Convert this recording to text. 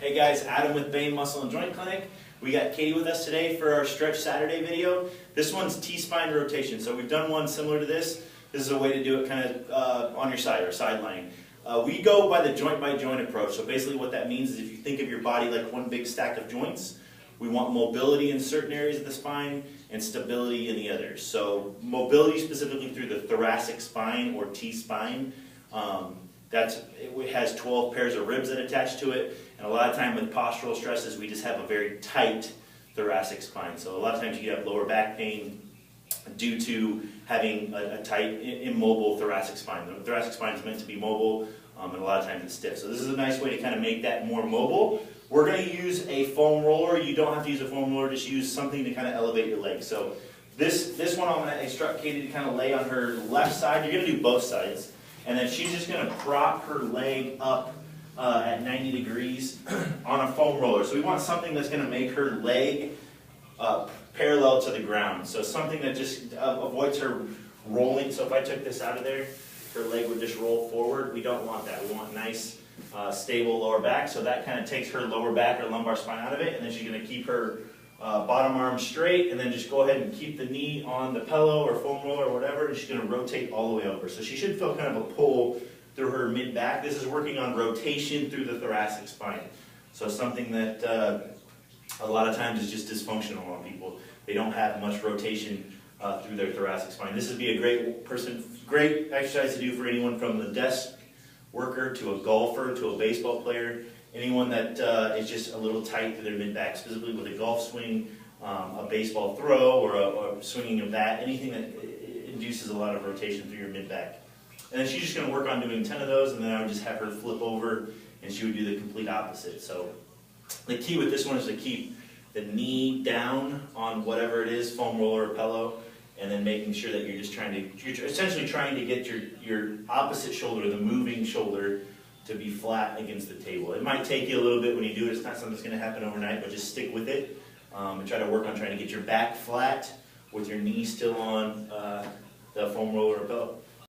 Hey guys, Adam with Behm Muscle Joint Clinic. We got Katie with us today for our Stretch Saturday video. This one's T-spine rotation. So we've done one similar to this. This is a way to do it kind of on your side or side lying. We go by the joint by joint approach. So basically what that means is if you think of your body like one big stack of joints, we want mobility in certain areas of the spine and stability in the others. So mobility specifically through the thoracic spine or T-spine. It has 12 pairs of ribs that attach to it, and a lot of time with postural stresses we just have a very tight thoracic spine. So a lot of times you have lower back pain due to having a tight, immobile thoracic spine. The thoracic spine is meant to be mobile, and a lot of times it's stiff. So this is a nice way to kind of make that more mobile. We're going to use a foam roller. You don't have to use a foam roller, just use something to kind of elevate your legs. So this one I'm going to instruct Katie to kind of lay on her left side. You're going to do both sides. And then she's just going to prop her leg up at 90 degrees on a foam roller. So we want something that's going to make her leg parallel to the ground. So something that just avoids her rolling. So if I took this out of there, her leg would just roll forward. We don't want that. We want nice, stable lower back. So that kind of takes her lower back or lumbar spine out of it. And then she's going to keep her bottom arm straight, and then just go ahead and keep the knee on the pillow or foam roller or whatever, and she's going to rotate all the way over. So she should feel kind of a pull through her mid-back. This is working on rotation through the thoracic spine. So something that a lot of times is just dysfunctional on people. They don't have much rotation through their thoracic spine. This would be a great exercise to do for anyone from the desk worker to a golfer to a baseball player. Anyone that is just a little tight to their mid-back, specifically with a golf swing, a baseball throw, or swinging a bat, anything that induces a lot of rotation through your mid-back. And then she's just going to work on doing 10 of those, and then I would just have her flip over, and she would do the complete opposite. So the key with this one is to keep the knee down on whatever it is, foam roller or pillow, and then making sure that you're essentially trying to get your opposite shoulder, the moving shoulder, to be flat against the table. It might take you a little bit when you do it. It's not something that's going to happen overnight, but just stick with it and try to work on trying to get your back flat with your knee still on the foam roller or pillow.